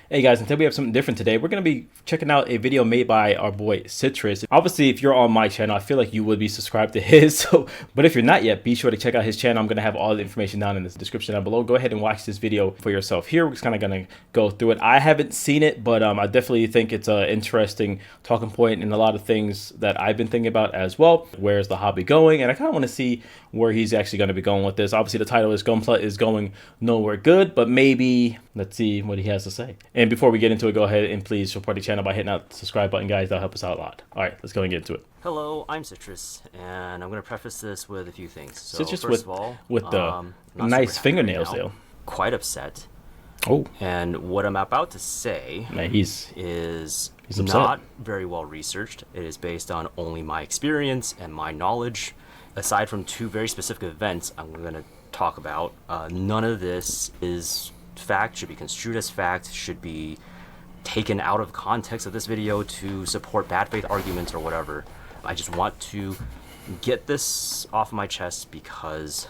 Hey guys, and today we have something different today. We're going to be checking out a video made by our boy Citrus. Obviously, if you're on my channel, I feel like you would be subscribed to his. But if you're not yet, be sure to check out his channel. I'm going to have all the information down in the description down below. Go ahead and watch this video for yourself. Here, we're just kind of going to go through it. I haven't seen it, but I definitely think it's an interesting talking point and a lot of things that I've been thinking about as well. Where's the hobby going? And I kind of want to see where he's actually going to be going with this. Obviously, the title is Gunpla is going nowhere good, but maybe let's see what he has to say. And before we get into it, go ahead and please support the channel by hitting that subscribe button, guys. That'll help us out a lot. All right, let's go and get into it. Hello, I'm Citrus, and I'm going to preface this with a few things. So Citrus first of all, with the not nice super happy fingernails right now, there. quite upset. Oh, And what I'm about to say man, he's upset. not very well researched. It is based on only my experience and my knowledge. Aside from two very specific events I'm going to talk about, none of this is fact, should be construed as fact, should be taken out of context of this video to support bad faith arguments or whatever. I just want to get this off my chest because,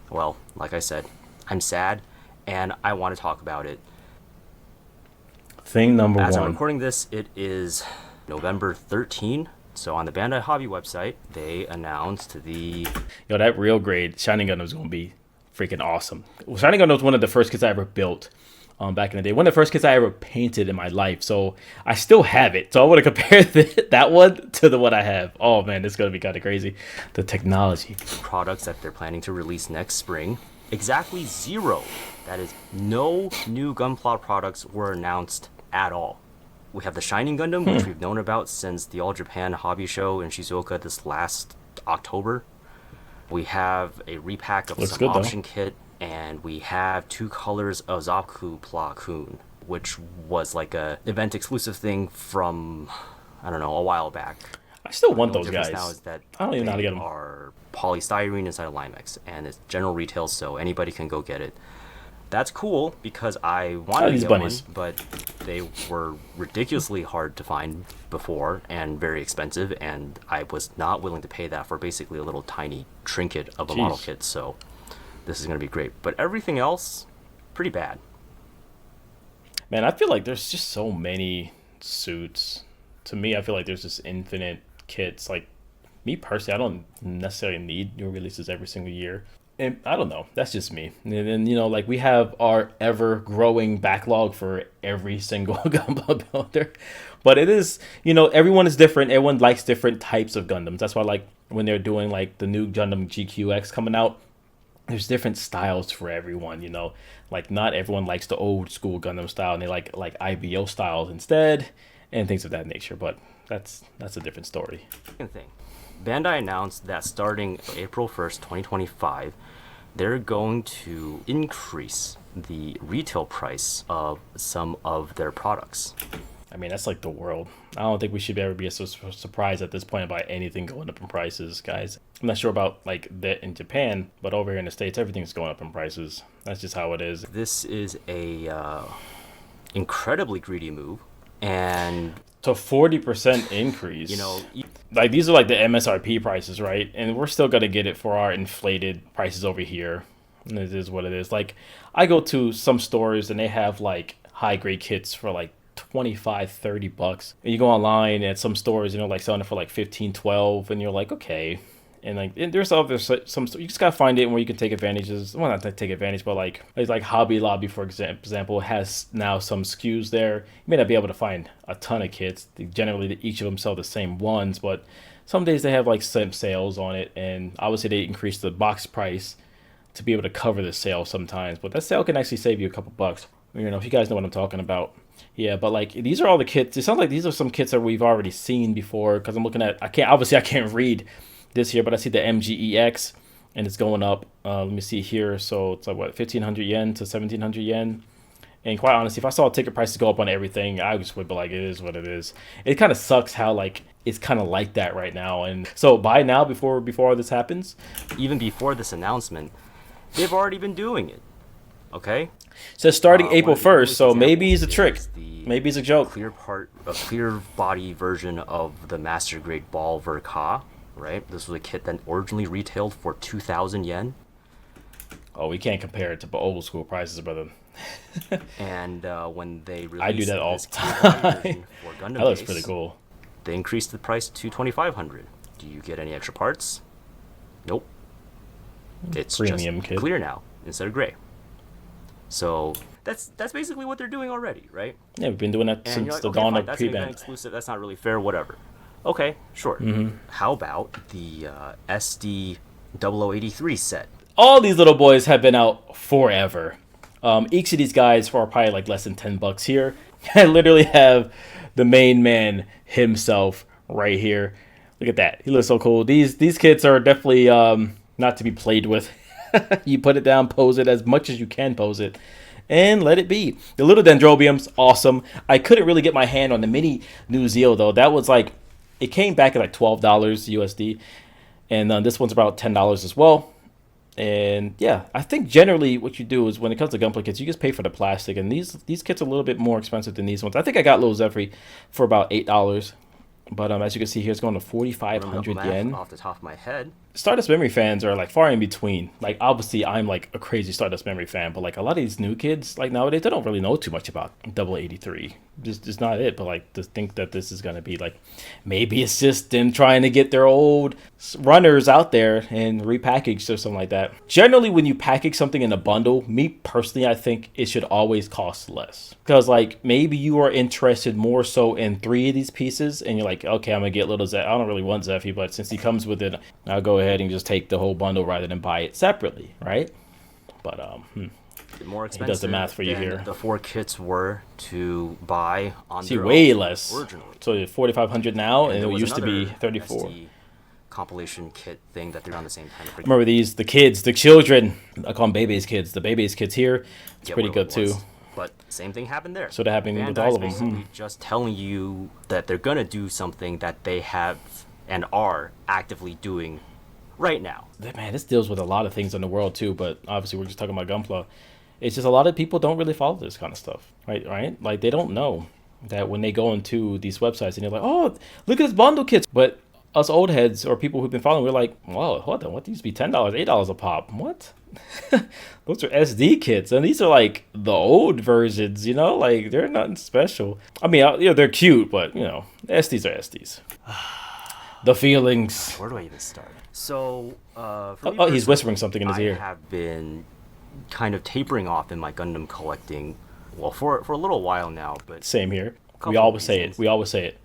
well, like I said, I'm sad and I want to talk about it. Thing number As one. I'm recording this, it is November 13. So on the Bandai Hobby website, they announced the... Yo, that real grade Shining Gundam is going to be freaking awesome. Shining Gundam was one of the first kits I ever built back in the day. One of the first kits I ever painted in my life. So I still have it. So I want to compare that one to the one I have. Oh, man, this is going to be kind of crazy. The technology. products that they're planning to release next spring. Exactly zero. That is, no new Gunpla products were announced at all. We have the Shining Gundam, which we've known about since the All Japan Hobby Show in Shizuoka this last October. We have a repack of Looks some good, though. option kit, and we have two colors of Gunpla, which was like a event exclusive thing from, I don't know, a while back. I still want The those only difference guys. now is that I don't even know how to they get them. are polystyrene inside of Limex, and it's general retail, so anybody can go get it. That's cool because I wanted to these get bunnies. one, but they were ridiculously hard to find before and very expensive, and I was not willing to pay that for basically a little tiny trinket of a model Jeez. kit. So this is going to be great, but everything else, pretty bad. Man, I feel like there's just so many suits. To me, I feel like there's just infinite kits. Like, me personally, I don't necessarily need new releases every single year. And I don't know. That's just me. And then, you know, like we have our ever-growing backlog for every single Gundam builder. But it is, you know, everyone is different. Everyone likes different types of Gundams. That's why, like, when they're doing, like, the new Gundam GQX coming out, there's different styles for everyone, you know. Like, not everyone likes the old school Gundam style, and they like IBO styles instead, and things of that nature. But that's a different story. Second thing, Bandai announced that starting April 1st, 2025, they're going to increase the retail price of some of their products. I mean, that's like the world. I don't think we should ever be so surprised at this point about anything going up in prices, guys. I'm not sure about like that in Japan, but over here in the States, everything's going up in prices. That's just how it is. This is a incredibly greedy move, and So 40% increase. you know, like these are like the MSRP prices, right? And we're still gonna get it for our inflated prices over here. And it is what it is. Like I go to some stores and they have like high grade kits for like 25, 30 bucks. And you go online at some stores, you know, like selling it for like 15, 12, and you're like, okay. And like and there's some you just gotta find it where you can take advantages. Well, not to take advantage, but like it's like Hobby Lobby, for example, has now some SKUs there. You may not be able to find a ton of kits. Generally, each of them sell the same ones, but some days they have like some sales on it, and obviously they increase the box price to be able to cover the sale sometimes. But that sale can actually save you a couple bucks. You know, if you guys know what I'm talking about. Yeah, but like these are all the kits. It sounds like these are some kits that we've already seen before because I'm looking at. I can't read this here, but I see the MGEX and it's going up. Let me see here. So it's like what, 1,500 yen to 1,700 yen. And quite honestly, if I saw ticket prices go up on everything, I just would be like, it is what it is. It kind of sucks how like it's kind of like that right now. And so buy now before all this happens. even before this announcement, they've already been doing it. Okay. It says starting One April of the 1st, earliest so maybe it's a examples trick. is the Maybe it's a joke. a clear body version of the Master Grade Ball Verka, right? This was a kit that originally retailed for 2,000 yen. Oh, we can't compare it to old school prices, brother. And when they I do released that all this the Cube Body time. version for Gundam That looks base, pretty cool. they increased the price to 2,500. Do you get any extra parts? Nope. It's Premium just kit. clear now instead of gray. So that's basically what they're doing already, right? Yeah, we've been doing that And you're since like, the okay, dawn fine, of that's an event pre-band. exclusive. That's not really fair. Whatever. Okay, sure. Mm-hmm. How about the SD 0083 set? All these little boys have been out forever. Each of these guys for probably like less than $10 here. I literally have the main man himself right here. Look at that. He looks so cool. These kits are definitely not to be played with. You put it down, pose it as much as you can pose it, and let it be. The little Dendrobium's awesome. I couldn't really get my hand on the mini New Zeal though. That was like, it came back at like $12 USD, and this one's about $10 as well. And yeah, I think generally what you do is when it comes to Gunpla kits, you just pay for the plastic, and these kits are a little bit more expensive than these ones. I think I got Lil Zephyr for about $8. But as you can see here, it's going to 4,500 yen. Off the top of my head. Stardust Memory fans are like far in between. Like obviously I'm like a crazy Stardust Memory fan, but like a lot of these new kids like nowadays, they don't really know too much about 083. Just not it. But like to think that this is going to be like, maybe it's just them trying to get their old runners out there and repackaged or something like that. Generally when you package something in a bundle, me personally, I think it should always cost less. Because like maybe you are interested more so in 3 of these pieces and you're like, okay, I'm going to get little Zephy. I don't really want Zephy, but since he comes with it, I'll go ahead and just take the whole bundle rather than buy it separately, right? But more he expensive does the math for you than here. the 4 kits were to buy on See, their way own less. originally. So 4,500 now, and there it was used to be another 34. SD compilation kit thing that they're on the same time. Remember these, the kids, the children. I call them Baby's kids. The Baby's kids here. It's pretty good too. But same thing happened there. So that happened with Bandai's all of them. basically just telling you that they're gonna do something that they have and are actively doing right now. Man, this deals with a lot of things in the world too, but obviously we're just talking about Gunpla. It's just a lot of people don't really follow this kind of stuff, right? Like they don't know that when they go into these websites and they're like, oh, look at this bundle kits. But us old heads or people who've been following, we're like, whoa, hold on, what these be $10, $8 a pop? What? Those are SD kits, and these are like the old versions, you know, like they're nothing special. I mean, they're cute, but you know, SDs are SDs. The feelings. Where do I even start? So, He's whispering something in his ear. I have been kind of tapering off in my Gundam collecting, well, for a little while now, but Same here. Couple We always reasons. say it.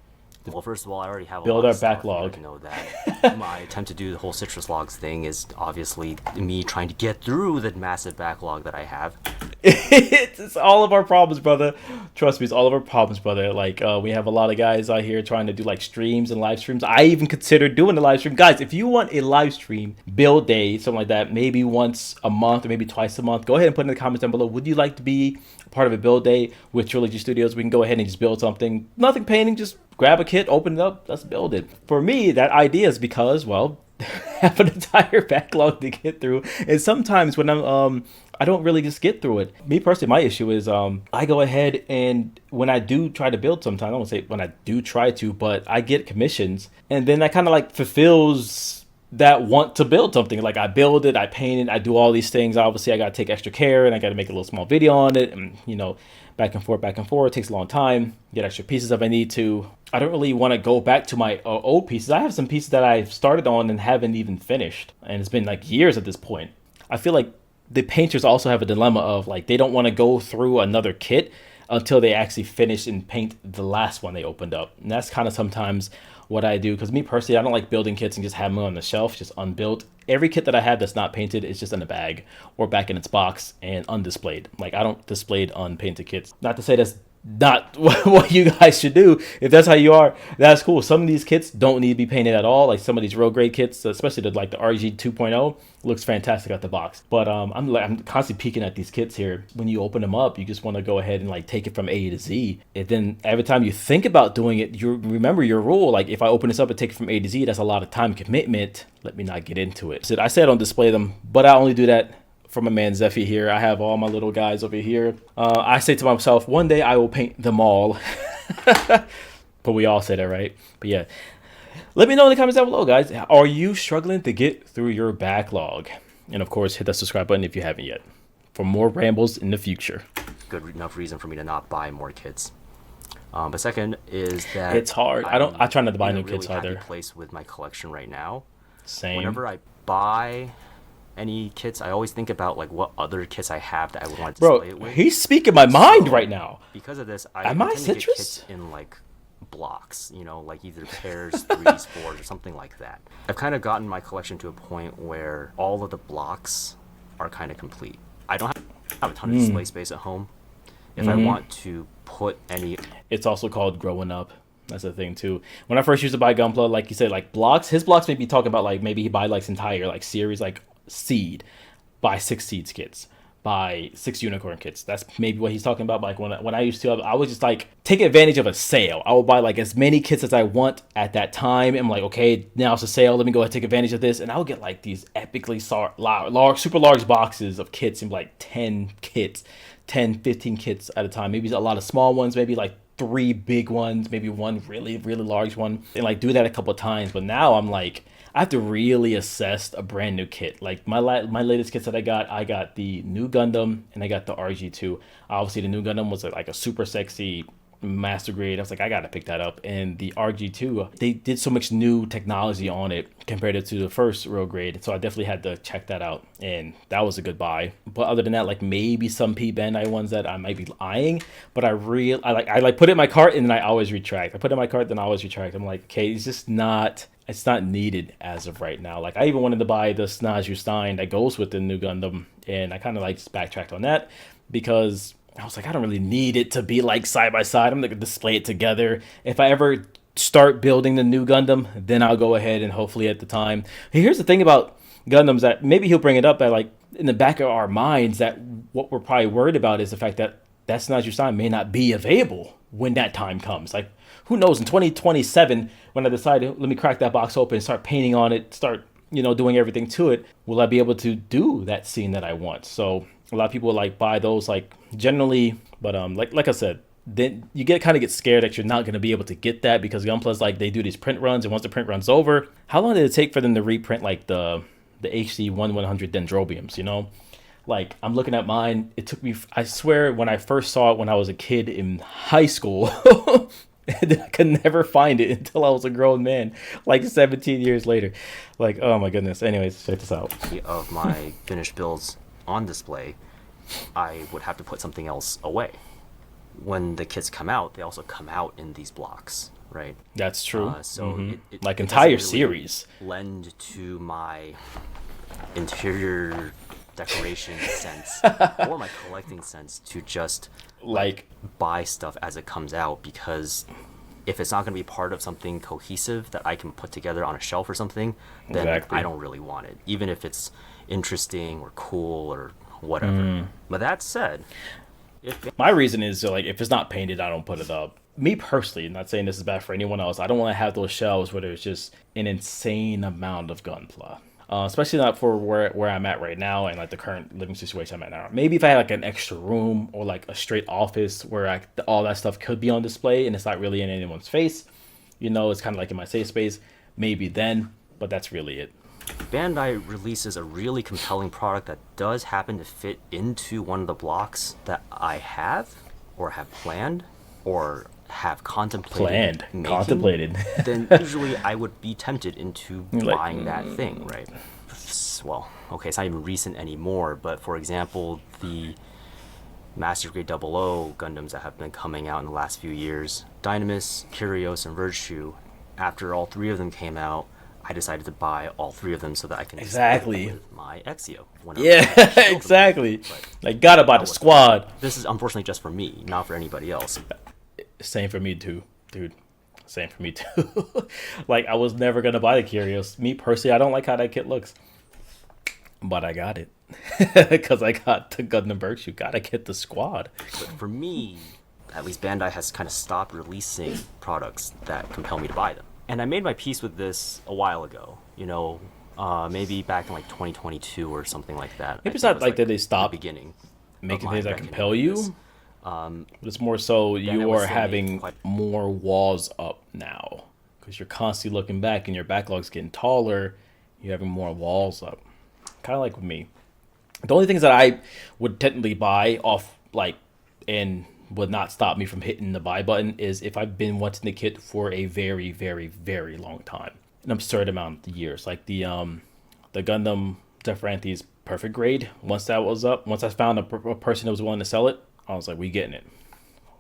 well, first of all, I already have a Build lot our of stuff. backlog. You know that my attempt to do the whole citrus logs thing is obviously me trying to get through the massive backlog that I have. It's all of our problems, brother. Trust me, it's all of our problems, brother. Like we have a lot of guys out here trying to do like streams and live streams. I even considered doing a live stream. Guys, if you want a live stream, build day, something like that, maybe once a month or maybe twice a month, go ahead and put in the comments down below. Would you like to be a part of a build day with TriloG Studios? We can go ahead and just build something. Nothing painting, just grab a kit, open it up, let's build it. For me, that idea is because, well, I have an entire backlog to get through, and sometimes when I don't really just get through it. Me personally, my issue is I go ahead and when I do try to build sometimes, I won't say when I do try to, but I get commissions, and then that kind of like fulfills that want to build something. Like I build it, I paint it, I do all these things. Obviously, I got to take extra care, and I got to make a little small video on it, and you know, back and forth. It takes a long time. Get extra pieces if I need to. I don't really want to go back to my old pieces. I have some pieces that I've started on and haven't even finished, and it's been like years at this point. I feel like the painters also have a dilemma of like they don't want to go through another kit until they actually finish and paint the last one they opened up. And that's kind of sometimes what I do, because me personally, I don't like building kits and just have them on the shelf just unbuilt. Every kit that I have that's not painted is just in a bag or back in its box and undisplayed. Like I don't display unpainted kits. Not to say that's not what you guys should do. If that's how you are, that's cool. Some of these kits don't need to be painted at all. Like some of these real grade kits, especially the RG 2.0, looks fantastic out the box. But I'm constantly peeking at these kits here. When you open them up, you just want to go ahead and like take it from A to Z. And then every time you think about doing it, you remember your rule. Like if I open this up and take it from A to Z, that's a lot of time commitment. Let me not get into it. I say I don't display them, but I only do that for my man Zephy here. I have all my little guys over here. I say to myself, one day I will paint them all. But we all say that, right? But yeah, let me know in the comments down below, guys. Are you struggling to get through your backlog? And of course, hit that subscribe button if you haven't yet. for more rambles in the future. Good enough reason for me to not buy more kits. But second is that It's hard. I try not to buy new kits really either. happy place with my collection right now. Same. Whenever I buy any kits, I always think about like what other kits I have that I would want to Bro, display it with. he's speaking my mind right now. Because of this, I Am I tend to get citrus? kits in like blocks, like either pairs, threes, fours, or something like that. I've kind of gotten my collection to a point where all of the blocks are kind of complete. I don't have a ton of display space at home. If I want to put any... It's also called growing up. That's the thing too. When I first used to buy Gunpla, like you said, like blocks, his blocks may be talking about like maybe he buy like entire like series, like seed, buy 6 seeds kits, buy 6 unicorn kits. That's maybe what he's talking about. Like when I used to, I would just like take advantage of a sale. I would buy like as many kits as I want at that time. I'm like, okay, now it's a sale. Let me go ahead and take advantage of this. And I would get like these epically large, super large boxes of kits and like 10 kits, 10, 15 kits at a time. Maybe a lot of small ones, maybe like 3 big ones, maybe one really, really large one, and like do that a couple of times. But now I'm like, I have to really assess a brand new kit. Like my latest kits that I got the new Gundam and I got the RG2. Obviously the new Gundam was like a super sexy master grade. I was like, I gotta pick that up. And the RG2, they did so much new technology on it compared to the first real grade, so I definitely had to check that out, and that was a good buy. But other than that, like maybe some Bandai ones that I might be eyeing, but I put it in my cart and then I always retract. I put it in my cart, then I always retract. I'm like, okay, it's not needed as of right now. Like I even wanted to buy the Snaju Stein that goes with the new Gundam, and I kind of like just backtracked on that because I was like, I don't really need it to be like side by side. I'm gonna display it together. If I ever start building the new Gundam, then I'll go ahead and hopefully at the time. Here's the thing about Gundams that maybe he'll bring it up that like in the back of our minds, that what we're probably worried about is the fact that Snaju Stein may not be available when that time comes. Like who knows, in 2027 when I decide let me crack that box open, start painting on it, start doing everything to it, will I be able to do that scene that I want? So a lot of people like buy those like generally, but like I said, then you get scared that you're not going to be able to get that because Gunpla's like they do these print runs, and once the print run's over, how long did it take for them to reprint like the HD 1/100 Dendrobiums? Like I'm looking at mine, it took me, I swear, when I first saw it when I was a kid in high school, and I could never find it until I was a grown man, like 17 years later. Like, oh my goodness. Anyways, check this out. Of my finished builds on display, I would have to put something else away. When the kits come out, they also come out in these blocks, right? That's true. So it like it entire doesn't really series lend to my interior decoration sense or my collecting sense to just like buy stuff as it comes out, because if it's not going to be part of something cohesive that I can put together on a shelf or something, then Exactly. I don't really want it, even if it's interesting or cool or whatever. But that said, my reason is like if it's not painted, I don't put it up. Me personally, I'm not saying this is bad for anyone else, I don't want to have those shelves where there's just an insane amount of Gunpla. Especially not for where I'm at right now and like the current living situation I'm at now. Maybe if I had like an extra room or like a straight office where all that stuff could be on display and it's not really in anyone's face, it's kind of like in my safe space, maybe then, but that's really it. Bandai releases a really compelling product that does happen to fit into one of the blocks that I have or have planned or have contemplated making, then usually I would be tempted into buying that thing, right? Well, okay, it's not even recent anymore, but for example, the Master Grade 00 Gundams that have been coming out in the last few years, Dynamis, Kyrios, and Virtue, after all 3 of them came out, I decided to buy all 3 of them so that I can exactly with my Exio. Yeah, exactly. Like gotta buy the squad. This is unfortunately just for me, not for anybody else. Same for me too, dude. Same for me too. Like I was never gonna buy the Kyrios. Me personally, I don't like how that kit looks, but I got it because I got the Gundam Virtue. Gotta get the squad. But for me, at least Bandai has kind of stopped releasing products that compel me to buy them. And I made my peace with this a while ago, maybe back in like 2022 or something like that. Maybe it's not like that they stopped the beginning making things that compel you. But it's more so you are having more walls up now because you're constantly looking back and your backlog's getting taller. You're having more walls up. Kind of like with me. The only things that I would technically buy off like and would not stop me from hitting the buy button is if I've been wanting the kit for a very, very, very long time, an absurd amount of years. Like the Gundam Deferanti's perfect grade. Once that was up, once I found a person that was willing to sell it, I was like, we getting it.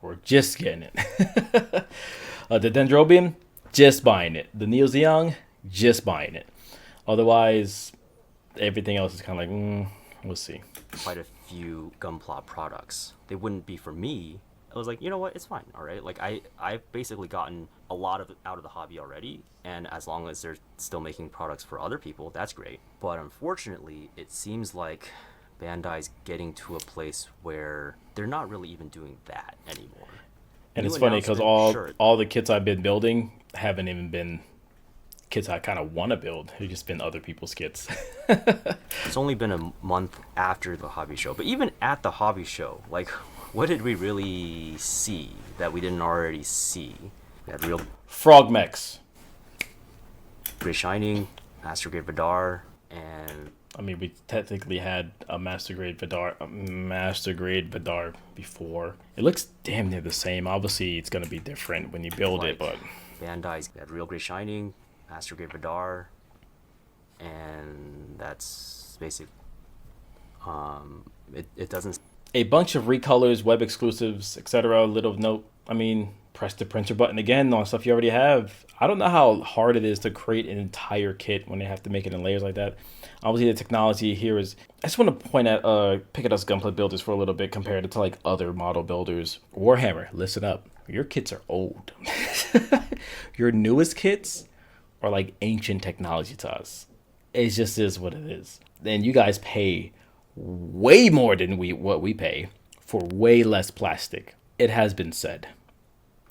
We're just getting it. The Dendrobium, just buying it. The Neo Zeong, just buying it. Otherwise, everything else is kind of like, we'll see. Quite a few Gunpla products. They wouldn't be for me. I was like, you know what, it's fine, all right. Like I've basically gotten a lot of it out of the hobby already, and as long as they're still making products for other people, that's great. But unfortunately, it seems like Bandai's getting to a place where they're not really even doing that anymore. And New it's funny because announcement, sure. all the kits I've been building haven't even been kits I kind of want to build. They've just been other people's kits. It's only been a month after the hobby show, but even at the hobby show, like, what did we really see that we didn't already see? We had real Frog mechs. Gray Shining, Master Grade Vidar, and I mean, we technically had a Master Grade Vidar before. It looks damn near the same. Obviously, it's gonna be different when you build it, but Bandai's got Real Gray Shining, Master Grade Vidar, and that's basic. It doesn't. a bunch of recolors, web exclusives, etc. Little note. I mean, press the printer button again on stuff you already have. I don't know how hard it is to create an entire kit when they have to make it in layers like that. Obviously, the technology here is. I just want to point at pick at us Gunpla builders for a little bit compared to like other model builders. Warhammer, listen up. Your kits are old. Your newest kits are like ancient technology to us. It just is what it is. And you guys pay way more than what we pay for way less plastic. It has been said.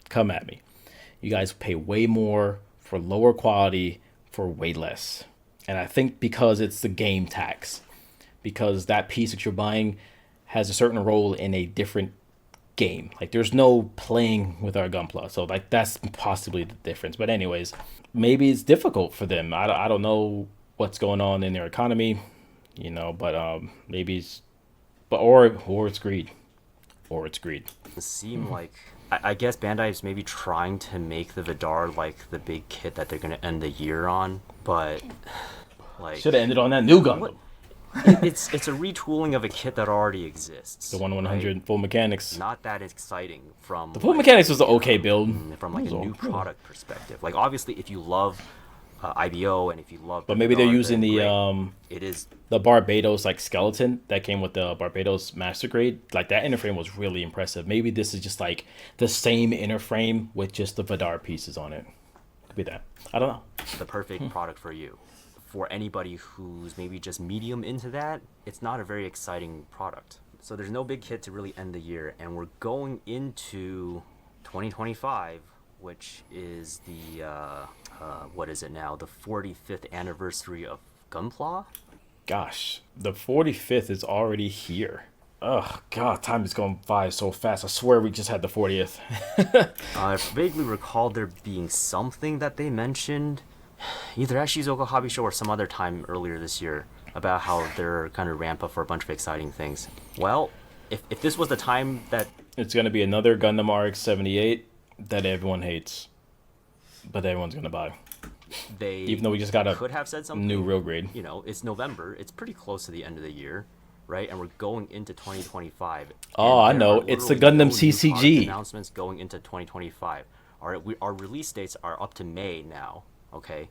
Come at me. You guys pay way more for lower quality for way less. And I think because it's the game tax, because that piece that you're buying has a certain role in a different game. Like there's no playing with our Gunpla. So like that's possibly the difference. But anyways, maybe it's difficult for them. I don't know what's going on in their economy, but maybe it's or it's greed. Or it's greed. It seem like I guess Bandai is maybe trying to make the Vidar like the big kit that they're gonna end the year on, but like should have ended on that new Gundam. It's a retooling of a kit that already exists. The 1/100 right? full mechanics. Not that exciting from The full mechanics was the okay build. From like a new product perspective. Like obviously, if you love IBO and if you love, But maybe they're using it is the Barbados like skeleton that came with the Barbados Master Grade. Like that inner frame was really impressive. Maybe this is just like the same inner frame with just the Vidar pieces on it. Could be that. I don't know. the perfect product for you. For anybody who's maybe just medium into that, it's not a very exciting product. So there's no big hit to really end the year, and we're going into 2025, which is the what is it now? The 45th anniversary of Gunpla. Gosh, the 45th is already here. Oh God, time is going by so fast. I swear we just had the 40th. I vaguely recall there being something that they mentioned, either at Shizuoka Hobby Show or some other time earlier this year, about how they're kind of ramp up for a bunch of exciting things. Well, if this was the time that It's gonna be another Gundam RX 78 that everyone hates, but everyone's gonna buy. they Even though we just got a could have said something, new real grade. it's November, it's pretty close to the end of the year, right? And we're going into 2025. Oh, I and there know. are It's the literally Gundam no new product CCG. announcements going into 2025. Our release dates are up to May now, okay?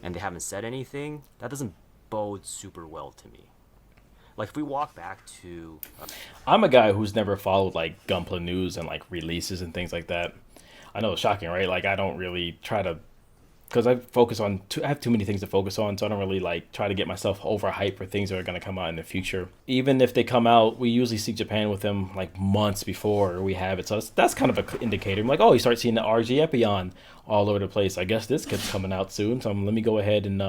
And they haven't said anything. That doesn't bode super well to me. Like if we walk back to I'm a guy who's never followed like Gunpla news and like releases and things like that. I know it's shocking, right? Like I don't really try to, because I focus on, I have too many things to focus on, so I don't really like try to get myself overhyped for things that are going to come out in the future. Even if they come out, we usually see Japan with them like months before we have it, so that's kind of an indicator. I'm like, oh, you start seeing the RG Epion all over the place. I guess this kid's coming out soon, so let me go ahead and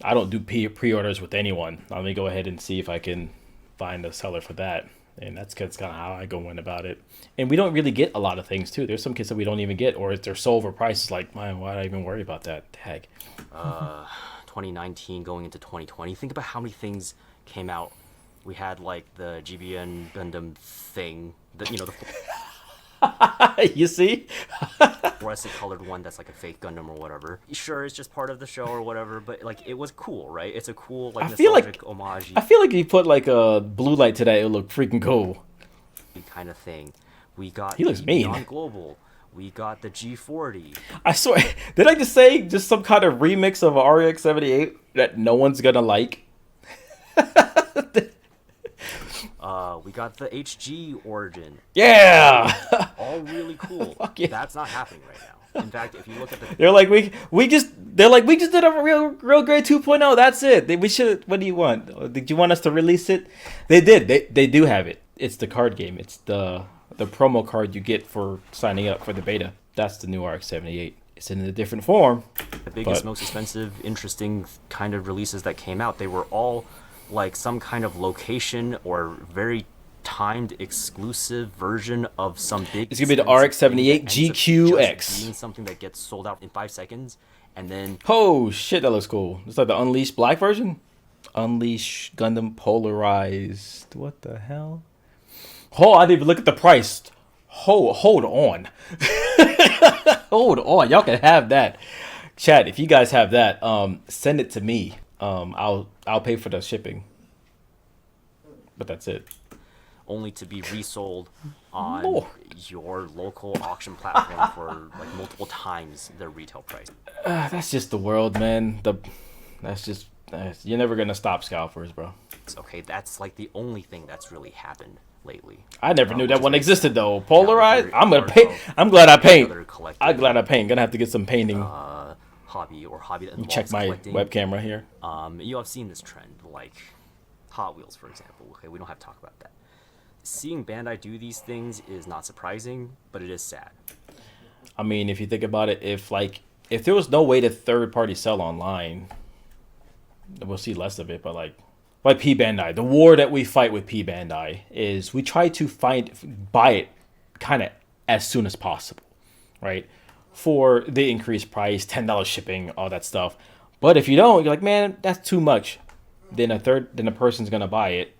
I don't do pre-orders with anyone. Let me go ahead and see if I can find a seller for that. And that's kind of how I go in about it. And we don't really get a lot of things, too. There's some kits that we don't even get, or they're so overpriced. It's like, man, why do I even worry about that? Heck. 2019 going into 2020, think about how many things came out We had like the GBN Gundam thing, the You see? fluorescent colored one that's like a fake Gundam or whatever. Sure, it's just part of the show or whatever, but like it was cool, right? It's a cool like nostalgic homage I feel like if you put like a blue light to that, it would look freaking cool. kind of thing. We got He looks the mean. Beyond Global. We got the G40. I swear, did I just say just some kind of remix of RX 78 that no one's gonna like? We got the HG Origin. Yeah. All really cool. Fuck yeah. That's not happening right now. In fact, if you look at the They're like we just did a real grade 2.0. That's it. We should. What do you want? Did you want us to release it? They did. They do have it. It's the card game. It's the promo card you get for signing up for the beta. That's the new RX-78. It's in a different form. the biggest, most expensive, interesting kind of releases that came out, they were all like some kind of location or very timed exclusive version of some big. It's gonna be the RX-78 GQX. Being something that gets sold out in 5 seconds, and then Oh shit, that looks cool. It's like the Unleashed Black version. Unleashed Gundam Polarized. What the hell? Oh, I didn't even look at the price. Hold on. Hold on. Y'all can have that. Chat, if you guys have that, send it to me. I'll pay for the shipping. But that's it. only to be resold on Lord. your local auction platform for like multiple times their retail price. That's just the world, man. You're never gonna stop scalpers, bro. Okay, that's like the only thing that's really happened lately. I never knew that one Which is existed though. Polarized. Yeah, I'm gonna part paint. of I'm glad I paint. another collective, I'm glad I paint. Gonna have to get some painting. hobby that involves Check my collecting. web camera here. You have seen this trend, like Hot Wheels, for example. Okay, we don't have to talk about that. Seeing Bandai do these things is not surprising, but it is sad. I mean, if you think about it, if there was no way to third party sell online, we'll see less of it. But like P Bandai, the war that we fight with P Bandai is we try to buy it kind of as soon as possible, right? For the increased price, $10 shipping, all that stuff. But if you don't, you're like, man, that's too much. Then a person's gonna buy it,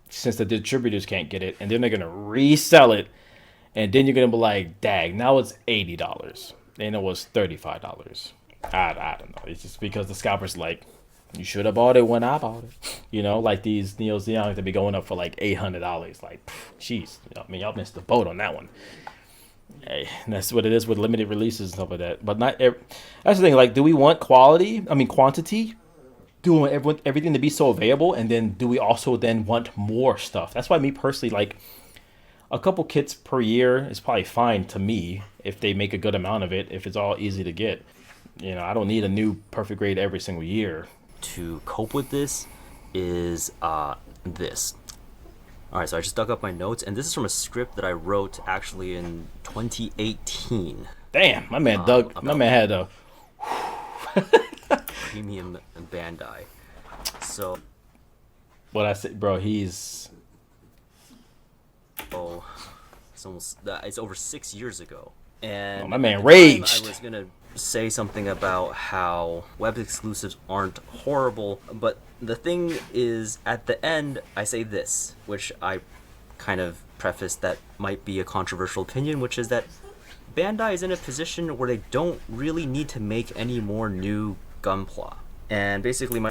since the distributors can't get it, and then they're gonna resell it, and then you're gonna be like, dag, now it's $80, and it was $35. I don't know. It's just because the scalpers like, you should have bought it when I bought it. You know, like these Neo Zeons that be going up for like $800. Like, jeez, I mean, y'all missed the boat on that one. Hey, that's what it is with limited releases and stuff like that. But that's the thing. Like, do we want quantity? Do we want everything to be so available? And then do we also then want more stuff? That's why me personally, like, a couple kits per year is probably fine to me if they make a good amount of it, if it's all easy to get. You know, I don't need a new perfect grade every single year. To cope with this is this. Alright, so I just dug up my notes, and this is from a script that I wrote actually in 2018. Damn, my man had a Premium Bandai. So, what I said, bro, he's it's over 6 years ago. And my man at the time, raged. I was gonna say something about how web exclusives aren't horrible, but the thing is, at the end, I say this, which I kind of preface that might be a controversial opinion, which is that Bandai is in a position where they don't really need to make any more new Gunpla. And basically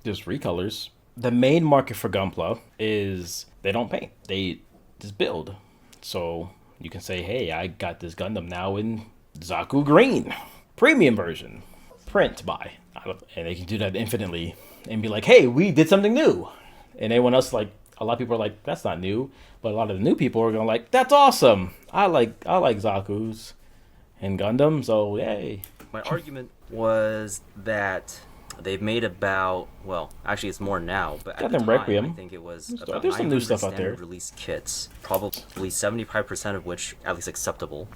just recolors. The main market for Gunpla is they don't paint. They just build. So you can say, hey, I got this Gundam now in Zaku Green. Premium version. Print buy. And they can do that infinitely and be like, hey, we did something new. And everyone else, like, a lot of people are like, that's not new. But a lot of the new people are going like, that's awesome. I like Zaku's and Gundam, so yay. My argument was that they've made about, well, actually it's more now, but at the time, Requiem. I think it was about There's some new stuff out there. standard release kits, probably 75% of which at least acceptable.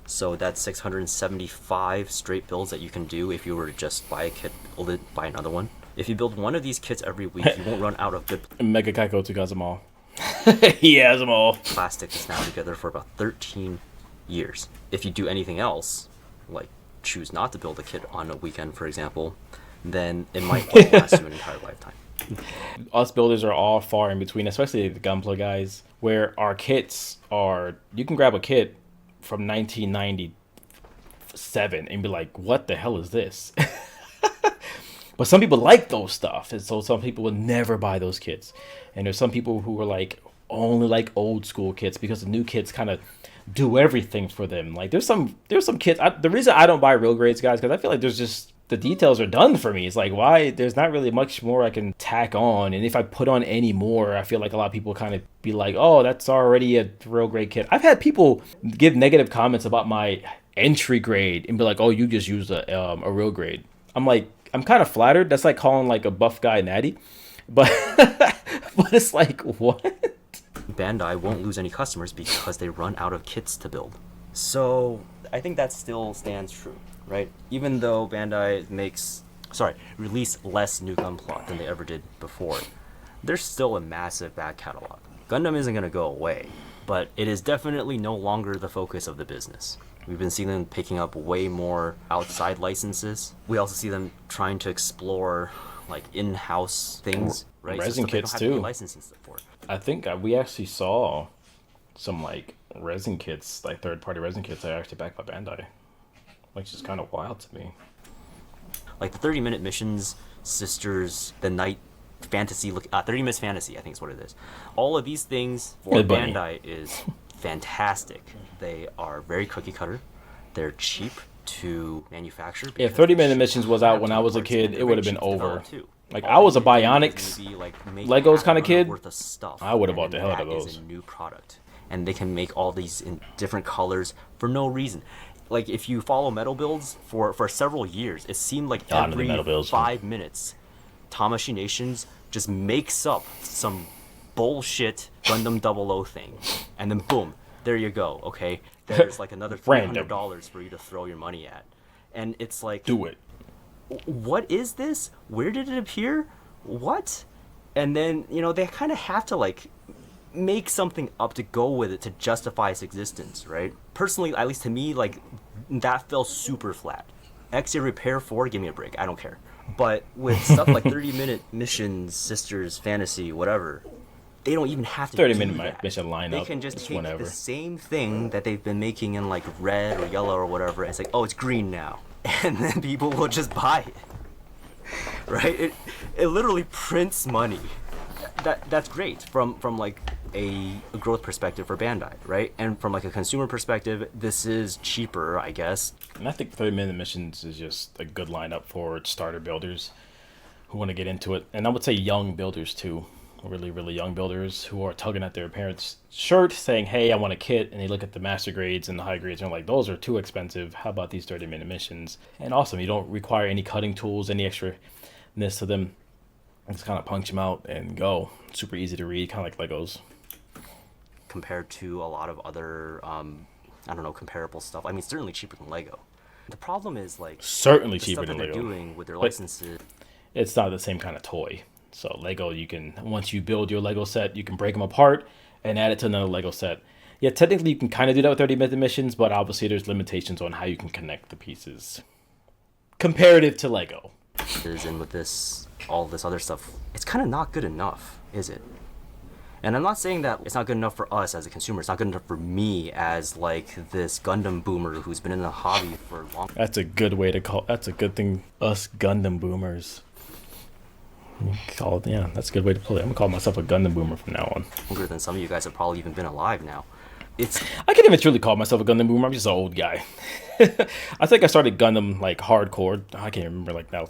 So that's 675 straight builds that you can do if you were to just buy a kit, build it, buy another one. If you build one of these kits every week, you won't run out of good Mega Kaiko took has them all. He has them all. plastic to snap together for about 13 years. If you do anything else, like choose not to build a kit on a weekend, for example, then it might last you an entire lifetime. Us builders are all far in between, especially the Gunpla guys, where our kits are. You can grab a kit from 1997 and be like, "What the hell is this?" But some people like those stuff, and so some people would never buy those kits. And there's some people who are like only like old school kits because the new kits kind of do everything for them. Like there's some kits. The reason I don't buy real grades, guys, because I feel like there's just the details are done for me. It's like why there's not really much more I can tack on, and if I put on any more, I feel like a lot of people kind of be like, oh, that's already a real grade kit. I've had people give negative comments about my entry grade and be like, oh, you just used a real grade. I'm like, I'm kind of flattered. That's like calling like a buff guy natty, but but it's like what? Bandai won't lose any customers because they run out of kits to build. So I think that still stands true, right? Even though Bandai release less new Gunpla than they ever did before, there's still a massive back catalog. Gundam isn't going to go away, but it is definitely no longer the focus of the business. We've been seeing them picking up way more outside licenses. We also see them trying to explore like in-house things, right? Resin kits too. Licensing stuff for. I think we actually saw some like resin kits, like third-party resin kits that are actually backed by Bandai, which is kind of wild to me. Like the 30-minute missions, Sisters, the Night Fantasy, 30 Minutes Fantasy, I think is what it is. All of these things for Bandai is fantastic. They are very cookie cutter. They're cheap to manufacture. If 30-minute missions was out when I was a kid, it would have been over. Like I was a Bionics Legos kind of kid. I would have bought the hell out of those. Is a new product, and they can make all these in different colors for no reason. Like if you follow metal builds for several years, it seemed like every 5 minutes, Tamashii Nations just makes up some bullshit Gundam 00 thing, and then boom, there you go. Okay, there's like another $300 for you to throw your money at, and it's like do it. What is this? Where did it appear? What? And then, they kind of have to like make something up to go with it to justify its existence, right? Personally, at least to me, like that felt super flat. X-Ray Repair 4, give me a break. I don't care. But with stuff like 30-minute missions, Sisters, Fantasy, whatever, they don't even have to 30-minute mission lineup. They can just take the same thing that they've been making in like red or yellow or whatever, and it's like, oh, it's green now. And then people will just buy it, right? It literally prints money. That's great from like a growth perspective for Bandai, right? And from like a consumer perspective, this is cheaper, I guess. And I think 30-minute missions is just a good lineup for starter builders who want to get into it, and I would say young builders too. Really, really young builders who are tugging at their parents' shirt saying, hey, I want a kit, and they look at the master grades and the high grades and they're like, those are too expensive. How about these 30-minute missions? And awesome, you don't require any cutting tools, any extra-ness to them. Just kind of punch them out and go. Super easy to read, kind of like Legos. Compared to a lot of other, comparable stuff. I mean, certainly cheaper than Lego. The problem is like certainly cheaper than Lego. Doing with their licenses. It's not the same kind of toy. So Lego, you can, once you build your Lego set, you can break them apart and add it to another Lego set. Yeah, technically you can kind of do that with 30-minute missions, but obviously there's limitations on how you can connect the pieces comparative to Lego. And with all this other stuff, it's kind of not good enough, is it? And I'm not saying that it's not good enough for us as a consumer. It's not good enough for me as like this Gundam boomer who's been in the hobby for long. That's a good way to call. That's a good thing. Us Gundam boomers. That's a good way to put it. I'm gonna call myself a Gundam boomer from now on. Longer than some of you guys have probably even been alive now. I can't even truly call myself a Gundam boomer. I'm just an old guy. I think I started Gundam like hardcore. I can't remember like now.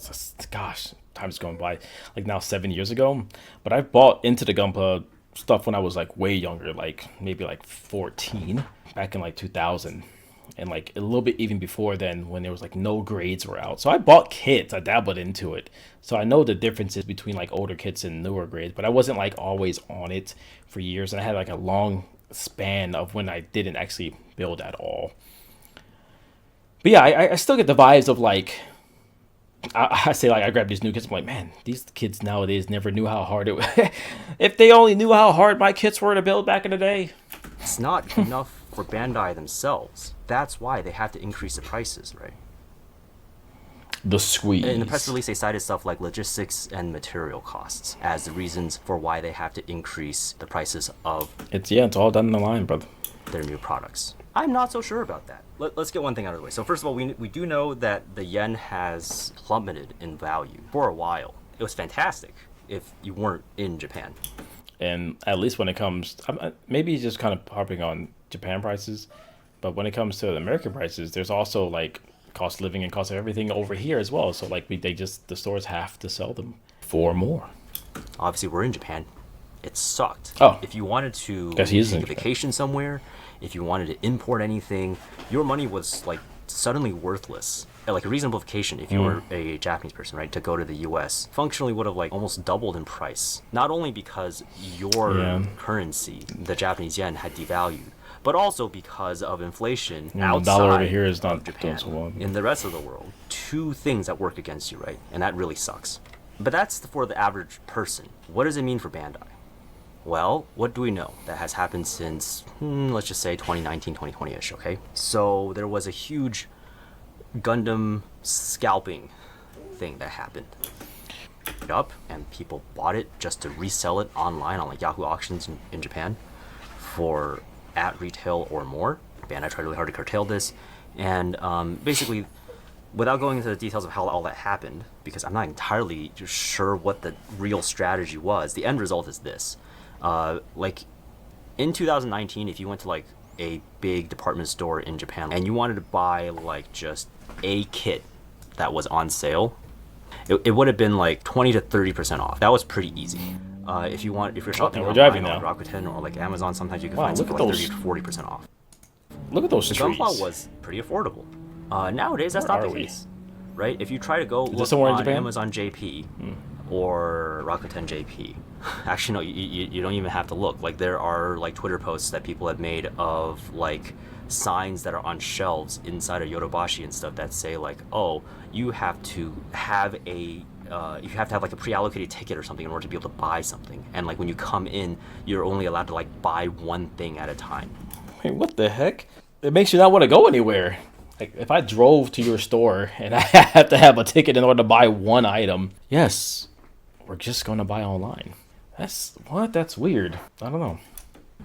Gosh, time's going by. Like now 7 years ago. But I bought into the Gunpla stuff when I was like way younger, like maybe like 14, back in like 2000. And like a little bit even before then when there was like no grades were out. So I bought kits, I dabbled into it. So I know the differences between like older kits and newer grades, but I wasn't like always on it for years. And I had like a long span of when I didn't actually build at all. But yeah, I still get the vibes of like, I say like I grab these new kits, I'm like, man, these kids nowadays never knew how hard it was. If they only knew how hard my kits were to build back in the day. It's not enough for Bandai themselves. That's why they have to increase the prices, right? The squeeze. In the press release, they cited stuff like logistics and material costs as the reasons for why they have to increase the prices of It's all done in the line, brother. their new products. I'm not so sure about that. Let's get one thing out of the way. So first of all, we do know that the yen has plummeted in value for a while. It was fantastic if you weren't in Japan. And at least when it comes, maybe he's just kind of harping on Japan prices, but when it comes to the American prices, there's also like cost of living and cost of everything over here as well. So like the stores have to sell them for more. Obviously, we're in Japan. It sucked. Oh. If you wanted to Guess he is in take a Japan. vacation somewhere, if you wanted to import anything, your money was like suddenly worthless. Like a reasonable vacation, if you were a Japanese person, right, to go to the US, functionally would have like almost doubled in price. Not only because your currency, the Japanese yen, had devalued, but also because of inflation outside the dollar over here is of not Japan, doing so well. in the rest of the world. Two things that work against you, right? And that really sucks. But that's for the average person. What does it mean for Bandai? Well, what do we know that has happened since, let's just say 2019, 2020-ish, okay? So there was a huge Gundam scalping thing that happened. Up and people bought it just to resell it online on like Yahoo auctions in Japan for at retail or more. Bandai tried really hard to curtail this, and basically, without going into the details of how all that happened, because I'm not entirely sure what the real strategy was, the end result is this. Like in 2019, if you went to like a big department store in Japan and you wanted to buy like just a kit that was on sale, it would have been like 20 to 30% off. That was pretty easy. If you're shopping we're online driving on now. Rakuten or like Amazon, sometimes you can Wow, find look something at like those. 30 to 40% off. Look at those The trees. Gunpla was pretty affordable. Nowadays, that's Where not are the we? case, right? If you try to go look somewhere in on Japan? Amazon JP or Rakuten JP, actually no, you don't even have to look. Like there are like Twitter posts that people have made of like signs that are on shelves inside of Yodobashi and stuff that say like, oh, you have to have like a pre-allocated ticket or something in order to be able to buy something, and like when you come in, you're only allowed to like buy one thing at a time. Wait, what the heck? It makes you not want to go anywhere. Like if I drove to your store and I had to have a ticket in order to buy one item, yes, we're just going to buy online. That's weird. I don't know.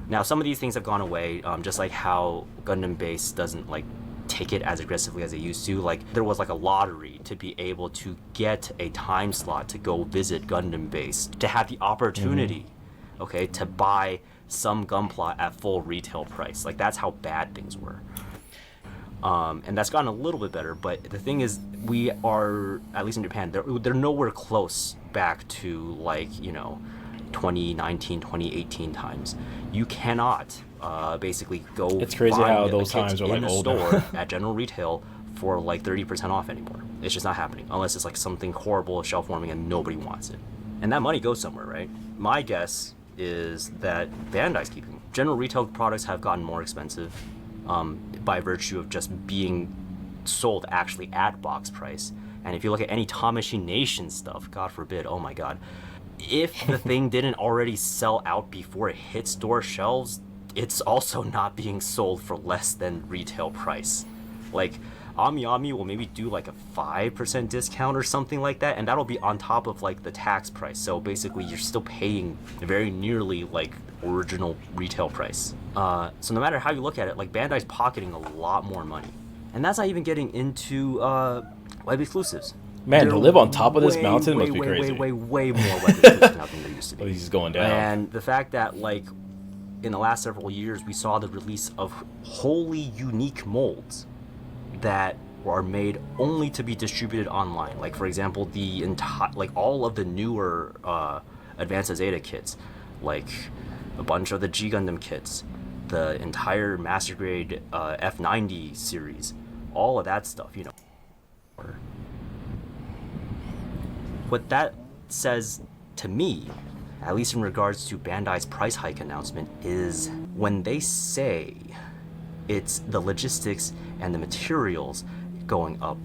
Now, some of these things have gone away, just like how Gundam Base doesn't like take it as aggressively as they used to. Like there was like a lottery to be able to get a time slot to go visit Gundam Base, to have the opportunity, okay, to buy some Gunpla at full retail price. Like that's how bad things were. And that's gotten a little bit better, but the thing is, we are, at least in Japan, they're nowhere close back to like, 2019, 2018 times. You cannot basically go It's crazy find how a those kit times are, in like, a old store now. at general retail for like 30% off anymore. It's just not happening unless it's like something horrible shelf warming and nobody wants it. And that money goes somewhere, right? My guess is that Bandai's keeping them. General retail products have gotten more expensive by virtue of just being sold actually at box price. And if you look at any Tamashii Nation stuff, God forbid, oh my god, if the thing didn't already sell out before it hit store shelves, it's also not being sold for less than retail price. Like, Ami Ami will maybe do like a 5% discount or something like that, and that'll be on top of like the tax price. So basically, you're still paying very nearly like original retail price. So no matter how you look at it, like Bandai's pocketing a lot more money. And that's not even getting into web exclusives. Man, to They're live on top of this mountain must be way, crazy. way more web exclusives now than there used to be. But he's going down. And the fact that, like, in the last several years, we saw the release of wholly unique molds that are made only to be distributed online. Like, for example, all of the newer Advanced Zeta kits, like a bunch of the G Gundam kits, the entire Master Grade F90 series, all of that stuff, What that says to me, at least in regards to Bandai's price hike announcement, is when they say it's the logistics and the materials going up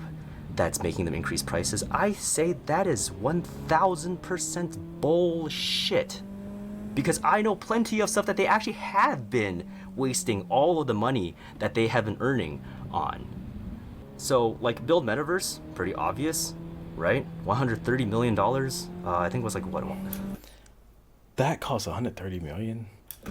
that's making them increase prices, I say that is 1000% bullshit. Because I know plenty of stuff that they actually have been wasting all of the money that they have been earning on. So, like, build metaverse, pretty obvious, right? $130 million. I think it was like what? That costs 130 million.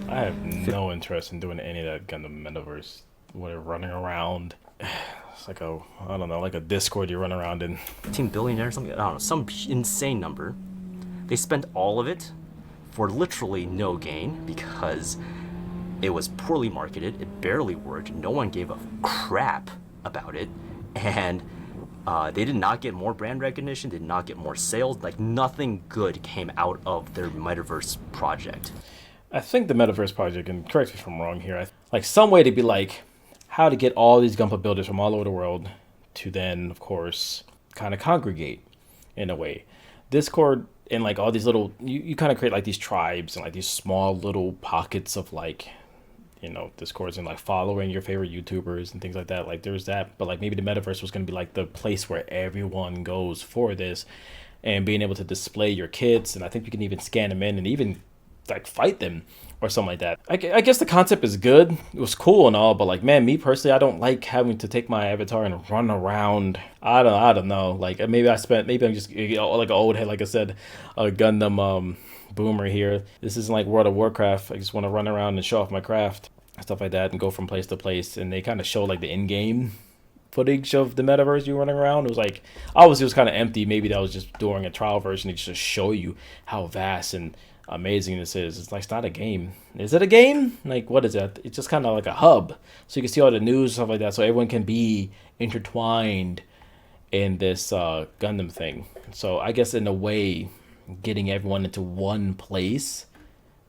I have no interest in doing any of that Gundam metaverse. What are running around? It's like a, I don't know, like a Discord you run around in. 15 billion or something. I don't know, some insane number. They spent all of it for literally no gain because it was poorly marketed. It barely worked. No one gave a crap about it, and they did not get more brand recognition. Did not get more sales. Like nothing good came out of their metaverse project. I think the metaverse project, and correct me if I'm wrong here, like some way to be like how to get all these Gunpla builders from all over the world to then, of course, kind of congregate in a way. Discord and like all these little, you kind of create like these tribes and like these small little pockets of like, Discords and like following your favorite YouTubers and things like that. Like there's that, but like maybe the metaverse was going to be like the place where everyone goes for this and being able to display your kits. And I think you can even scan them in and even like fight them or something like that. I guess the concept is good. It was cool and all, but like, man, me personally, I don't like having to take my avatar and run around. I don't know. Like maybe I'm just like an old head, like I said, a Gundam boomer here. This isn't like World of Warcraft. I just want to run around and show off my craft, stuff like that, and go from place to place. And they kind of show like the in-game footage of the metaverse you running around. It was like, obviously it was kind of empty. Maybe that was just doing a trial version to just show you how vast and amazing this is. It's like, it's not a game. Is it a game? Like, what is it? It's just kind of like a hub, so you can see all the news, stuff like that, so everyone can be intertwined in this Gundam thing. So I guess in a way, getting everyone into one place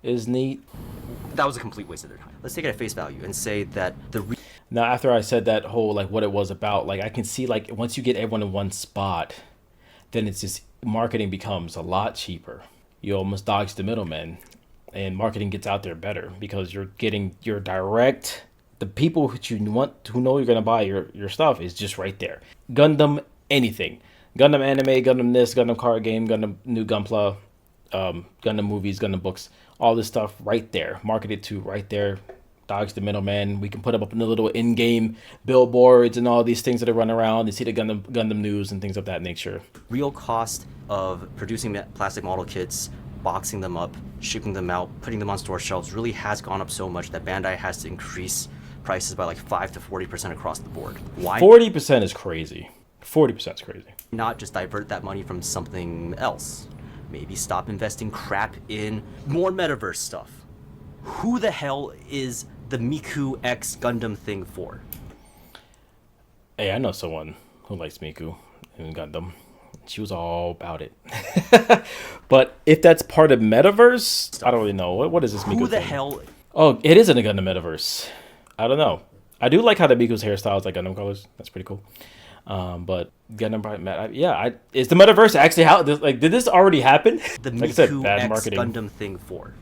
is neat. That was a complete waste of their time. Let's take it at face value and say that now after I said that whole like what it was about, like I can see like once you get everyone in one spot, then it's just marketing becomes a lot cheaper. You almost dodge the middleman, and marketing gets out there better because you're getting your direct, the people who you want, who know you're gonna buy your stuff is just right there. Gundam anything, Gundam anime, Gundam this, Gundam card game, Gundam new Gunpla, Gundam movies, Gundam books, all this stuff right there, marketed to right there. Dodge the middleman. We can put them up in the little in-game billboards and all these things that are run around and see the Gundam news and things of that nature. Real cost of producing plastic model kits, boxing them up, shipping them out, putting them on store shelves really has gone up so much that Bandai has to increase prices by like 5 to 40% across the board. Why? 40% is crazy. 40% is crazy. Not just divert that money from something else. Maybe stop investing crap in more metaverse stuff. Who the hell is the Miku X Gundam thing for? Hey, I know someone who likes Miku in Gundam. She was all about it. But if that's part of metaverse, I don't really know. What is this Miku Who the thing? hell? Oh, it is in a Gundam metaverse. I don't know. I do like how the Miku's hairstyle is like Gundam colors. That's pretty cool. But Gundam, is the metaverse actually how? Like, did this already happen? The Like I said, Miku bad X marketing. Gundam thing for?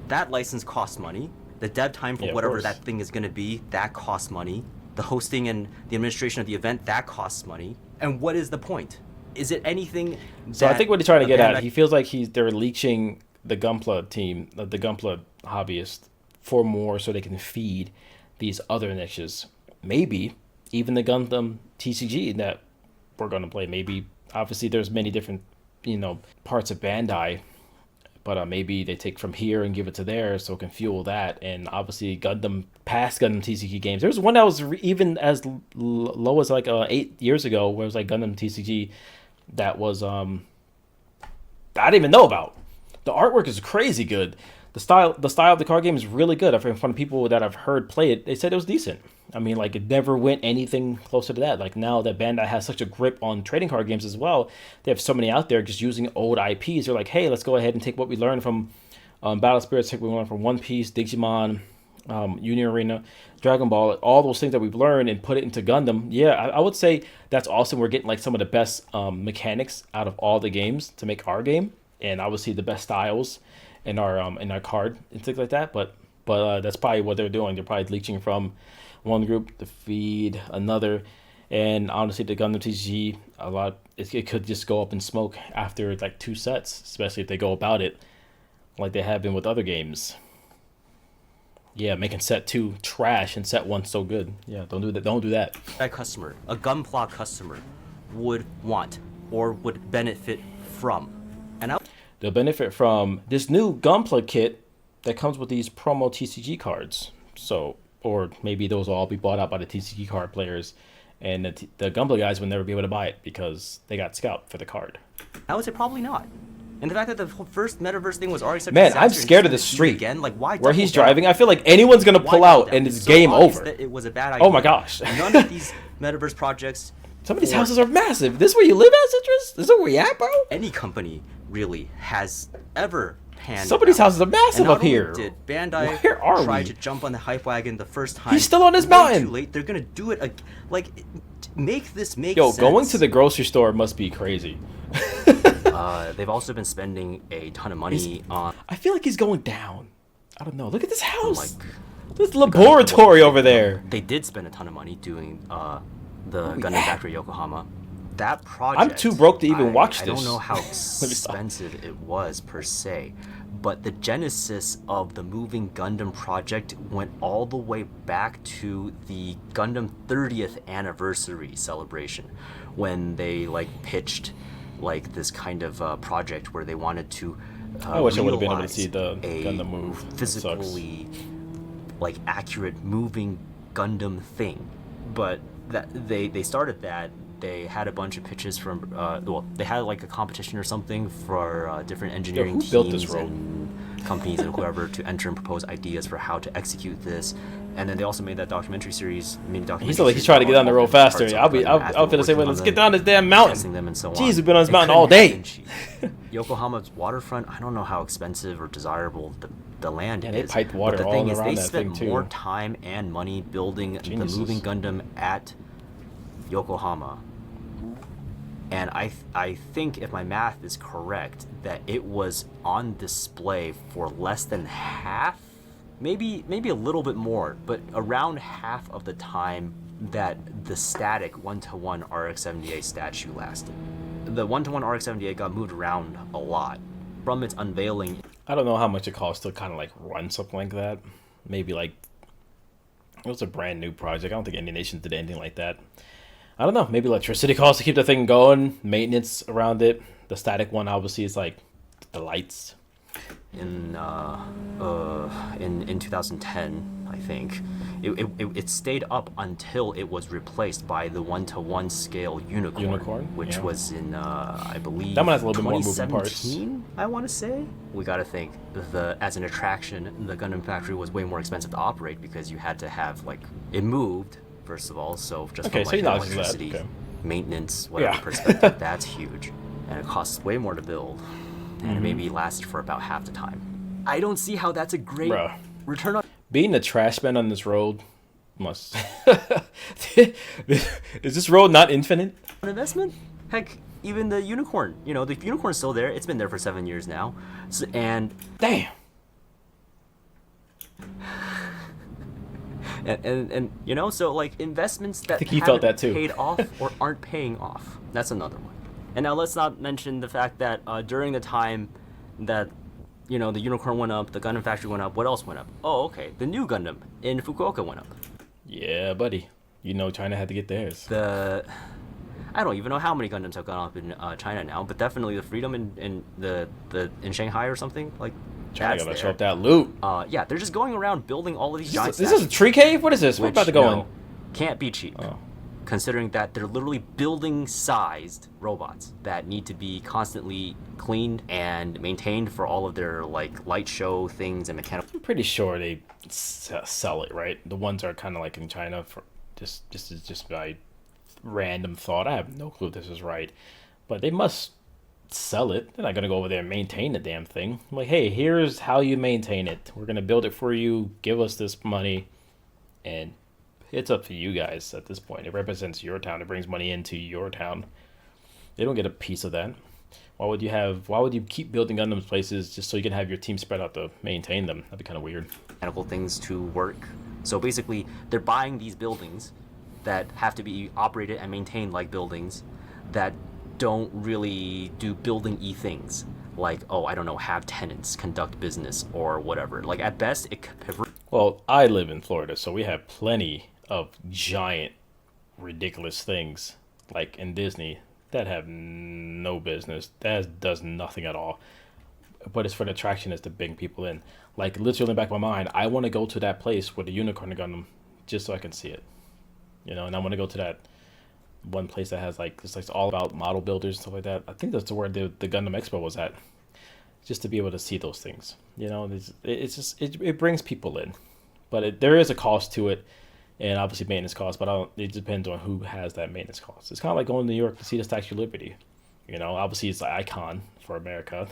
That license costs money. The dev time for whatever that thing is going to be, that costs money. The hosting and the administration of the event, that costs money. And what is the point? Is it anything? So I think what he's trying to get at, he feels like they're leeching the Gunpla team, the Gunpla hobbyists, for more so they can feed these other niches. Maybe even the Gundam TCG that we're going to play. Maybe, obviously, there's many different, parts of Bandai, but maybe they take from here and give it to there so it can fuel that. And obviously, past Gundam TCG games. There was one that was even as low as like 8 years ago, where it was like Gundam TCG that was I didn't even know about. The artwork is crazy good. The style of the card game is really good. I've heard from people that I've heard play it, they said it was decent. I mean, like, it never went anything closer to that. Like, now that Bandai has such a grip on trading card games as well, they have so many out there just using old IPs. They're like, hey, let's go ahead and take what we learned from Battle Spirits, take what we learned from One Piece, Digimon, Union Arena, Dragon Ball, all those things that we've learned and put it into Gundam. Yeah, I would say that's awesome. We're getting like some of the best mechanics out of all the games to make our game, and obviously the best styles in our card and things like that. But that's probably what they're doing. They're probably leeching from one group to feed another, and honestly, the Gundam TCG it could just go up in smoke after like 2 sets, especially if they go about it like they have been with other games. Yeah, making set 2 trash and set 1 so good. Yeah, don't do that. Don't do that. That customer, a Gunpla customer, would want or would benefit from. And I They'll benefit from this new Gunpla kit that comes with these promo TCG cards. So, or maybe those will all be bought out by the TCG card players, and the Gunpla guys will never be able to buy it because they got scalped for the card. would say probably not. And the fact that the first metaverse thing was already such a Man, disaster I'm and scared of the just street again. Like, why where double he's down? driving. I feel like anyone's gonna Why pull double out down? and It's it's so game obvious over. that it was a bad idea. Oh my gosh. None of these metaverse projects. Some of these or houses are massive. This where you live at, Citrus? This is where you at, bro? any company really has ever panned Some of these out. houses are massive And not up here. only did Bandai Where are try we? to jump on the hype wagon the first time? He's still on this way mountain. Too late. They're gonna do it. Like, make this make Yo, sense. going to the grocery store must be crazy. They've also been spending a ton of money on I feel like he's going down. I don't know. Look at this house. like. This laboratory over there. They did spend a ton of money doing the Gundam Factory Yokohama. That project. I'm too broke to even watch I don't this. know how me stop. expensive it was per se, but the genesis of the Moving Gundam project went all the way back to the Gundam 30th anniversary celebration, when they like pitched like this kind of project where they wanted to. I wish I would have been able to realize see the a Gundam move. That sucks. physically like accurate moving Gundam thing, but that they started that. They had a bunch of pitches from well, they had like a competition or something for different engineering who teams built this road? and companies and whoever to enter and propose ideas for how to execute this. And then they also made that documentary series. He's like he's trying to get down the road faster. I'll feel the same way. Let's get down this damn mountain. Testing them and so on. Jeez, we've been on this It mountain all couldn't day. happen cheap. Yokohama's waterfront, I don't know how expensive or desirable the land Yeah, is. they piped but water the all thing is, around they that spent thing, too. more time and money building Geniuses. the moving Gundam at Yokohama. And I think, if my math is correct, that it was on display for less than half, maybe a little bit more, but around half of the time that the static 1-to-1 RX-78 statue lasted. The 1-to-1 RX-78 got moved around a lot. From its unveiling, I don't know how much it costs to kind of like run something like that. Maybe like it was a brand new project. I don't think any nation did anything like that. I don't know. Maybe electricity costs to keep the thing going, maintenance around it. The static one obviously is like the lights. in 2010, I think. It stayed up until it was replaced by the 1-to-1 scale Unicorn, which yeah. was in I believe That one has a little bit more moving parts. 2017, I want to say. We got to think as an attraction, the Gundam Factory was way more expensive to operate because you had to have like it moved first of all, so just Okay, from so like you know an that. electricity, Okay. maintenance, whatever Yeah. perspective, that's huge, and it costs way more to build, and it maybe lasted for about half the time. I don't see how that's a great Bruh. return on Being the trash man on this road must. Is this road not infinite? investment. Heck, even the Unicorn, the Unicorn's still there. It's been there for 7 years now, and Damn. so like investments that think he haven't felt that too. paid off or aren't paying off. That's another one. And now let's not mention the fact that during the time that the Unicorn went up, the Gundam Factory went up. What else went up? Oh, okay, the new Gundam in Fukuoka went up. Yeah, buddy. China had to get theirs. I don't even know how many Gundams have gone up in China now, but definitely the Freedom in Shanghai or something like. China That's gotta there. show up that loot. Yeah, they're just going around building all of these giant This is a tree cave? What is this? We're which, about to go in. can't be cheap. Oh. Considering that they're literally building-sized robots that need to be constantly cleaned and maintained for all of their like light show things and mechanical. I'm pretty sure they sell it, right? The ones are kind of like in China for just by random thought. I have no clue if this is right, but they must sell it. They're not gonna go over there and maintain the damn thing. I'm like, hey, here's how you maintain it. We're gonna build it for you. Give us this money, and it's up to you guys at this point. It represents your town. It brings money into your town. They don't get a piece of that. Why would you keep building Gundam places just so you can have your team spread out to maintain them? That'd be kind of weird. Mechanical things to work. So basically, they're buying these buildings that have to be operated and maintained like buildings that don't really do building-y things. like, oh, I don't know, have tenants, conduct business, or whatever. Like, at best, it could. Well, I live in Florida, so we have plenty of giant, ridiculous things like in Disney that have no business. That does nothing at all. But it's for the attraction, is to bring people in. Like literally in the back of my mind, I want to go to that place with the unicorn Gundam just so I can see it. And I want to go to that one place that has like it's like all about model builders and stuff like that. I think that's where the Gundam Expo was at, just to be able to see those things. It's just it brings people in, but there is a cost to it, and obviously maintenance costs. But it depends on who has that maintenance cost. It's kind of like going to New York to see the Statue of Liberty. Obviously it's an icon for America.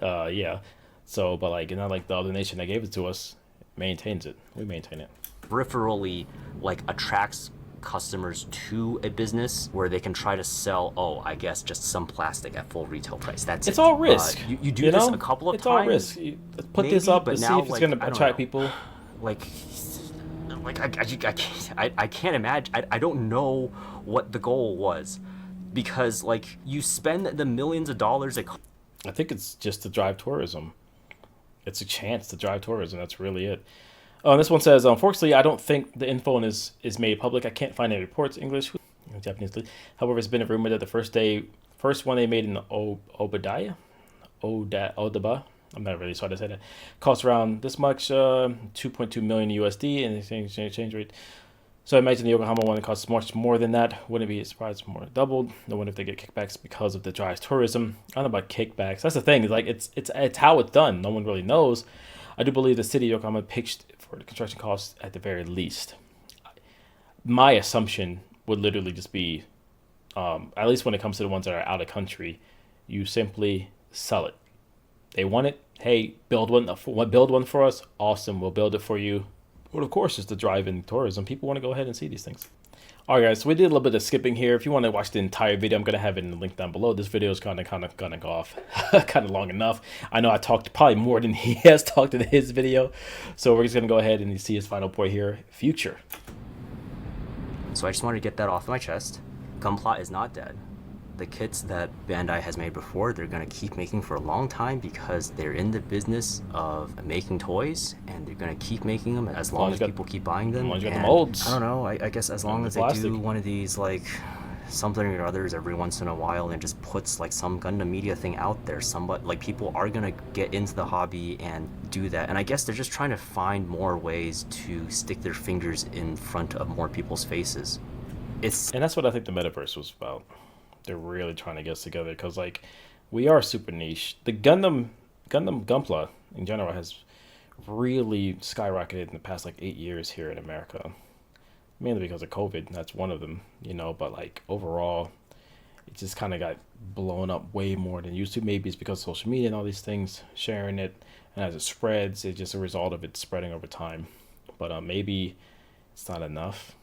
Yeah. So, but like not like the other nation that gave it to us maintains it. We maintain it. Peripherally, like, attracts customers to a business where they can try to sell, oh, I guess just some plastic at full retail price. That's It's it. all risk. You do this a couple of it's times. All risk. Put maybe, this up but and see now, if it's like, going to I don't attract know. people. Like I can't imagine. I don't know what the goal was, because like you spend the millions of dollars. I think it's just to drive tourism. It's a chance to drive tourism. That's really it. Oh, and this one says, unfortunately, I don't think the info is made public. I can't find any reports, English, Japanese. However, it's been a rumor that the first one they made in Obadiah, Odaba, I'm not really sorry to say that, costs around this much, 2.2 million USD in the exchange rate. So I imagine the Yokohama one costs much more than that. Wouldn't be surprised if more doubled. No wonder if they get kickbacks because of the drive tourism. I don't know about kickbacks. That's the thing. Like it's how it's done. No one really knows. I do believe the city of Yokohama pitched for the construction costs at the very least. My assumption would literally just be, at least when it comes to the ones that are out of country, you simply sell it. They want it. Hey, build one for us. Awesome, we'll build it for you. But of course, it's the drive-in tourism. People want to go ahead and see these things. All right, guys, so we did a little bit of skipping here. If you want to watch the entire video, I'm going to have it in the link down below. This video is kind of going to go off kind of long enough. I know I talked probably more than he has talked in his video. So we're just going to go ahead and see his final point here. Future. So I just wanted to get that off my chest. Gunpla is not dead. The kits that Bandai has made before, they're going to keep making for a long time because they're in the business of making toys, and they're going to keep making them as long as people keep buying them. As long as you got the molds. I don't know, I guess as long as they do one of these, like, something or others every once in a while, and just puts like some Gundam media thing out there, somebody, like, people are going to get into the hobby and do that. And I guess they're just trying to find more ways to stick their fingers in front of more people's faces. And that's what I think the metaverse was about. They're really trying to get us together because, like, we are super niche. The Gunpla in general has really skyrocketed in the past like 8 years here in America, mainly because of COVID. That's one of them, But like overall, it just kind of got blown up way more than it used to. Maybe it's because of social media and all these things sharing it, and as it spreads, it's just a result of it spreading over time. But maybe it's not enough,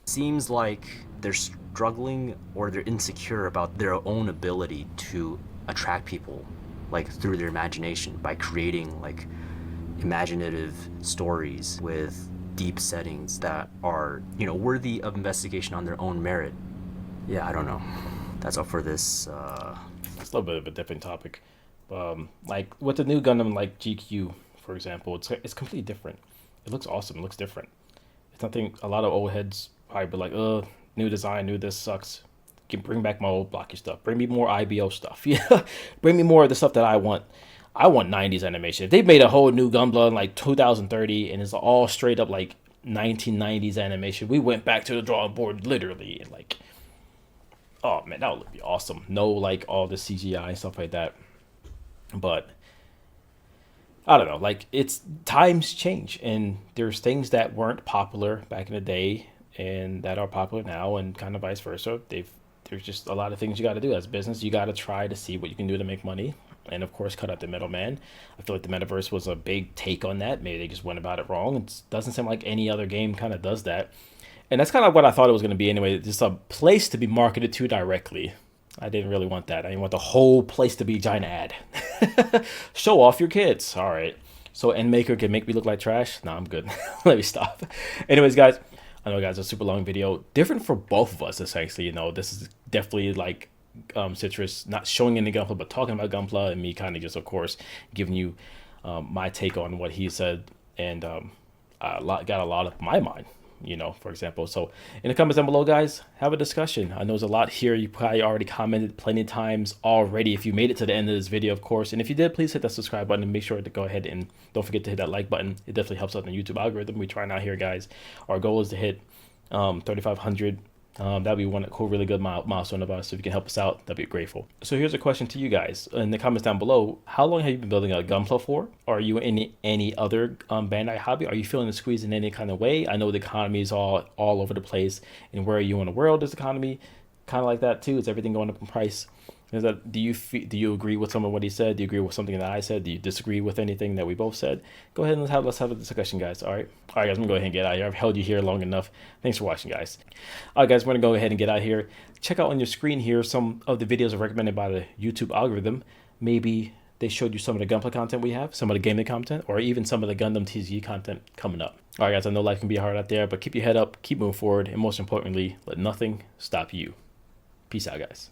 Seems like they're struggling or they're insecure about their own ability to attract people, like, through their imagination by creating like imaginative stories with deep settings that are, worthy of investigation on their own merit. Yeah, I don't know. That's all for this. It's a little bit of a different topic. Like with the new Gundam, like GQ, for example, it's completely different. It looks awesome. It looks different. It's nothing. A lot of old heads probably be like, new design, new this sucks. Can bring back my old blocky stuff. Bring me more IBO stuff. Yeah, bring me more of the stuff that I want. I want 90s animation. If they made a whole new Gunpla in like 2030 and it's all straight up like 1990s animation, we went back to the drawing board literally, and like, oh man, that would be awesome. No, like all the CGI and stuff like that. But I don't know, like, it's times change, and there's things that weren't popular back in the day and that are popular now, and kind of vice versa. There's just a lot of things you got to do as a business. You got to try to see what you can do to make money, and of course cut out the middleman. I feel like the metaverse was a big take on that. Maybe they just went about it wrong. It doesn't seem like any other game kind of does that, and that's kind of what I thought it was going to be anyway. Just a place to be marketed to directly. I didn't really want that. I didn't want the whole place to be a giant ad. Show off your kids. All right. So Endmaker can make me look like trash? No, I'm good. Let me stop. Anyways, guys, I know, guys, a super long video. Different for both of us, essentially. This is definitely like Citrus not showing any Gunpla, but talking about Gunpla, and me kind of just, of course, giving you my take on what he said, and got a lot of my mind, for example. So in the comments down below, guys, have a discussion. I know there's a lot here. You probably already commented plenty of times already if you made it to the end of this video, of course. And if you did, please hit that subscribe button and make sure to go ahead and don't forget to hit that like button. It definitely helps out the YouTube algorithm. We're trying out here, guys. Our goal is to hit 3,500. That'd be one cool, really good milestone of us. So if you can help us out, that'd be grateful. So here's a question to you guys in the comments down below. How long have you been building a Gunpla for? Are you in any other Bandai hobby? Are you feeling the squeeze in any kind of way? I know the economy is all over the place. And where are you in the world is economy kind of like that too? Is everything going up in price? Do you agree with some of what he said? Do you agree with something that I said? Do you disagree with anything that we both said? Go ahead and let's have a discussion, guys. All right, guys. I'm gonna go ahead and get out of here. I've held you here long enough. Thanks for watching, guys. All right, guys. We're gonna go ahead and get out of here. Check out on your screen here some of the videos recommended by the YouTube algorithm. Maybe they showed you some of the Gunpla content we have, some of the gaming content, or even some of the Gundam TCG content coming up. All right, guys. I know life can be hard out there, but keep your head up, keep moving forward, and most importantly, let nothing stop you. Peace out, guys.